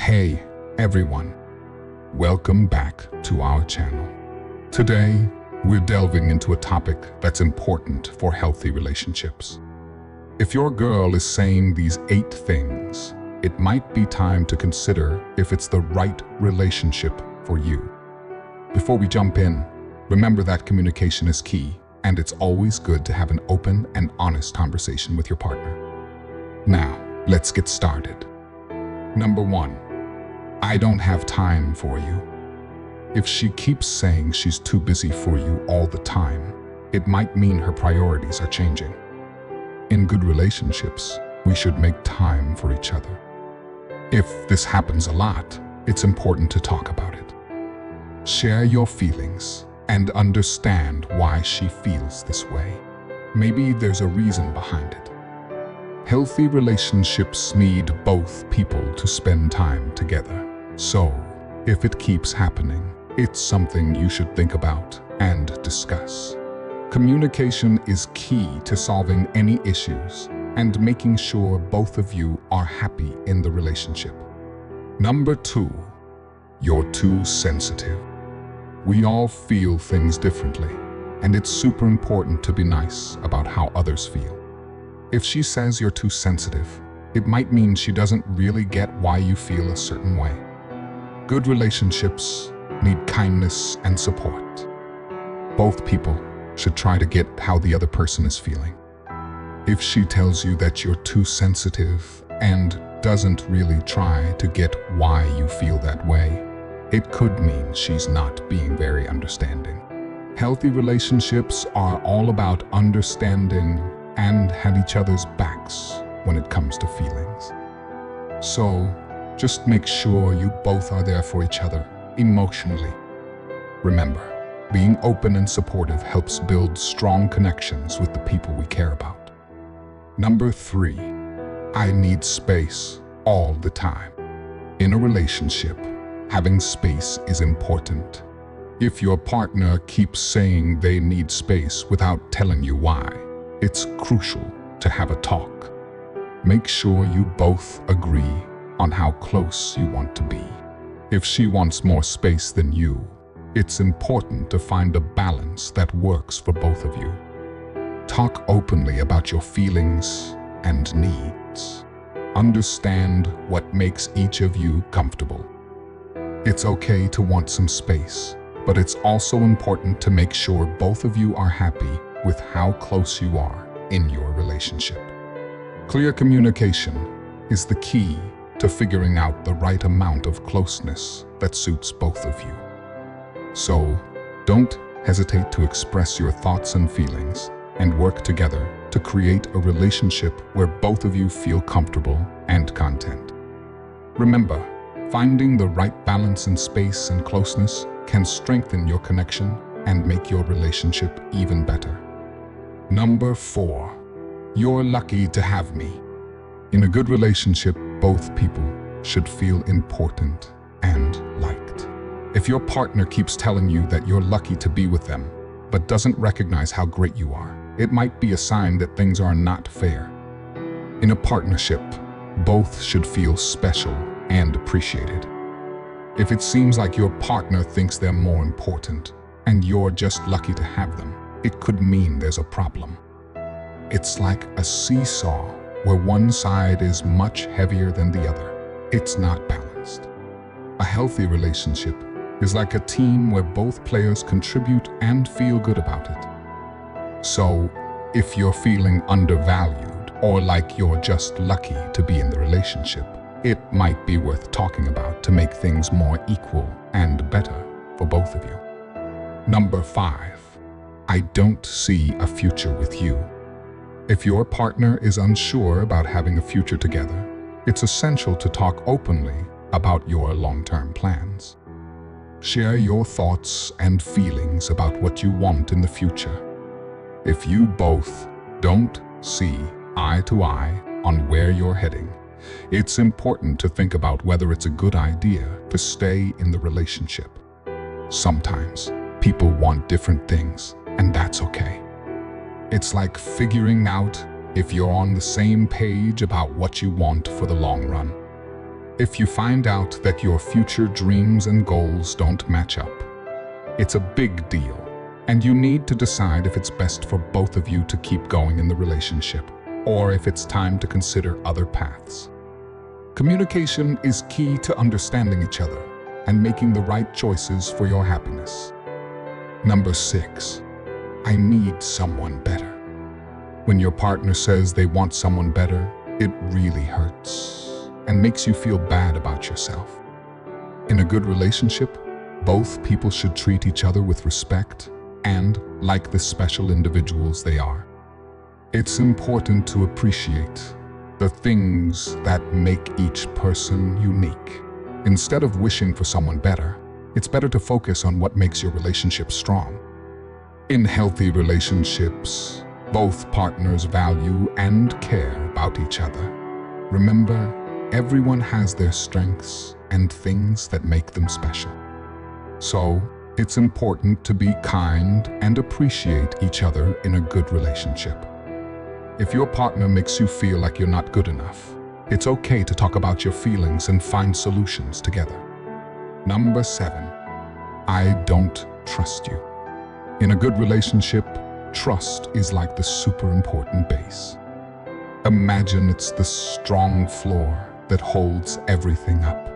Hey everyone, welcome back to our channel. Today, we're delving into a topic that's important for healthy relationships. If your girl is saying these 8 things, it might be time to consider if it's the right relationship for you. Before we jump in, remember that communication is key, and it's always good to have an open and honest conversation with your partner. Now, let's get started. Number 1. I don't have time for you. If she keeps saying she's too busy for you all the time, it might mean her priorities are changing. In good relationships, we should make time for each other. If this happens a lot, it's important to talk about it. Share your feelings and understand why she feels this way. Maybe there's a reason behind it. Healthy relationships need both people to spend time together. So, if it keeps happening, it's something you should think about and discuss. Communication is key to solving any issues and making sure both of you are happy in the relationship. Number 2, you're too sensitive. We all feel things differently, and it's super important to be nice about how others feel. If she says you're too sensitive, it might mean she doesn't really get why you feel a certain way. Good relationships need kindness and support. Both people should try to get how the other person is feeling. If she tells you that you're too sensitive and doesn't really try to get why you feel that way, it could mean she's not being very understanding. Healthy relationships are all about understanding and have each other's backs when it comes to feelings. So, just make sure you both are there for each other emotionally. Remember, being open and supportive helps build strong connections with the people we care about. Number 3, I need space all the time. In a relationship, having space is important. If your partner keeps saying they need space without telling you why, it's crucial to have a talk. Make sure you both agree on how close you want to be. If she wants more space than you, it's important to find a balance that works for both of you. Talk openly about your feelings and needs. Understand what makes each of you comfortable. It's okay to want some space, but it's also important to make sure both of you are happy with how close you are in your relationship. Clear communication is the key to figuring out the right amount of closeness that suits both of you. So, don't hesitate to express your thoughts and feelings and work together to create a relationship where both of you feel comfortable and content. Remember, finding the right balance in space and closeness can strengthen your connection and make your relationship even better. Number 4, you're lucky to have me. In a good relationship, both people should feel important and liked. If your partner keeps telling you that you're lucky to be with them, but doesn't recognize how great you are, it might be a sign that things are not fair. In a partnership, both should feel special and appreciated. If it seems like your partner thinks they're more important and you're just lucky to have them, it could mean there's a problem. It's like a seesaw where one side is much heavier than the other. It's not balanced. A healthy relationship is like a team where both players contribute and feel good about it. So, if you're feeling undervalued or like you're just lucky to be in the relationship, it might be worth talking about to make things more equal and better for both of you. Number 5, I don't see a future with you. If your partner is unsure about having a future together, it's essential to talk openly about your long-term plans. Share your thoughts and feelings about what you want in the future. If you both don't see eye to eye on where you're heading, it's important to think about whether it's a good idea to stay in the relationship. Sometimes people want different things, and that's okay. It's like figuring out if you're on the same page about what you want for the long run. If you find out that your future dreams and goals don't match up, it's a big deal, and you need to decide if it's best for both of you to keep going in the relationship, or if it's time to consider other paths. Communication is key to understanding each other and making the right choices for your happiness. Number 6, I need someone better. When your partner says they want someone better, it really hurts and makes you feel bad about yourself. In a good relationship, both people should treat each other with respect and like the special individuals they are. It's important to appreciate the things that make each person unique. Instead of wishing for someone better, it's better to focus on what makes your relationship strong. In healthy relationships, both partners value and care about each other. Remember, everyone has their strengths and things that make them special. So, it's important to be kind and appreciate each other in a good relationship. If your partner makes you feel like you're not good enough, it's okay to talk about your feelings and find solutions together. Number 7, I don't trust you. In a good relationship, trust is like the super important base. Imagine it's the strong floor that holds everything up.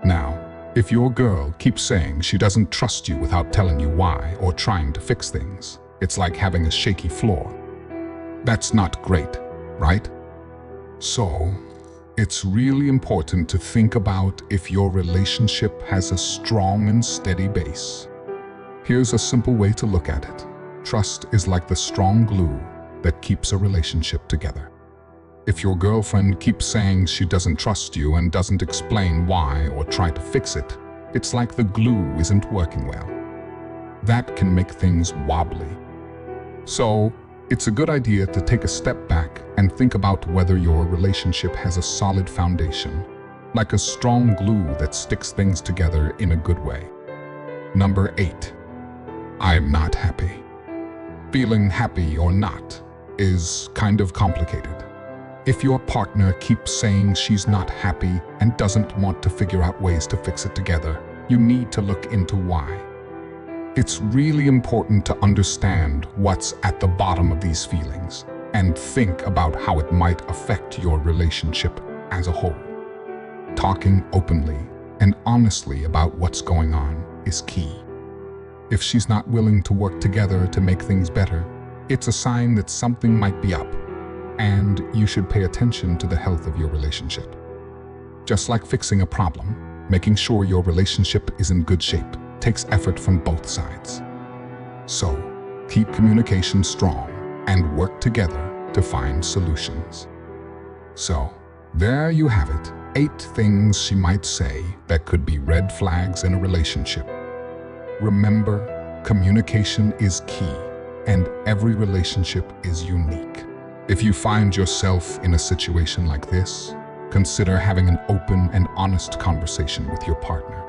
Now, if your girl keeps saying she doesn't trust you without telling you why or trying to fix things, it's like having a shaky floor. That's not great, right? So, it's really important to think about if your relationship has a strong and steady base. Here's a simple way to look at it. Trust is like the strong glue that keeps a relationship together. If your girlfriend keeps saying she doesn't trust you and doesn't explain why or try to fix it, it's like the glue isn't working well. That can make things wobbly. So, it's a good idea to take a step back and think about whether your relationship has a solid foundation, like a strong glue that sticks things together in a good way. Number 8, I'm not happy. Feeling happy or not is kind of complicated. If your partner keeps saying she's not happy and doesn't want to figure out ways to fix it together, you need to look into why. It's really important to understand what's at the bottom of these feelings and think about how it might affect your relationship as a whole. Talking openly and honestly about what's going on is key. If she's not willing to work together to make things better, it's a sign that something might be up, and you should pay attention to the health of your relationship. Just like fixing a problem, making sure your relationship is in good shape takes effort from both sides. So, keep communication strong and work together to find solutions. So, there you have it, 8 things she might say that could be red flags in a relationship. Remember, communication is key, and every relationship is unique. If you find yourself in a situation like this, consider having an open and honest conversation with your partner.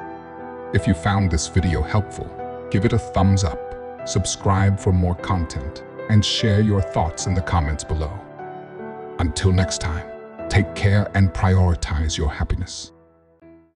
If you found this video helpful, give it a thumbs up, subscribe for more content, and share your thoughts in the comments below. Until next time, take care and prioritize your happiness.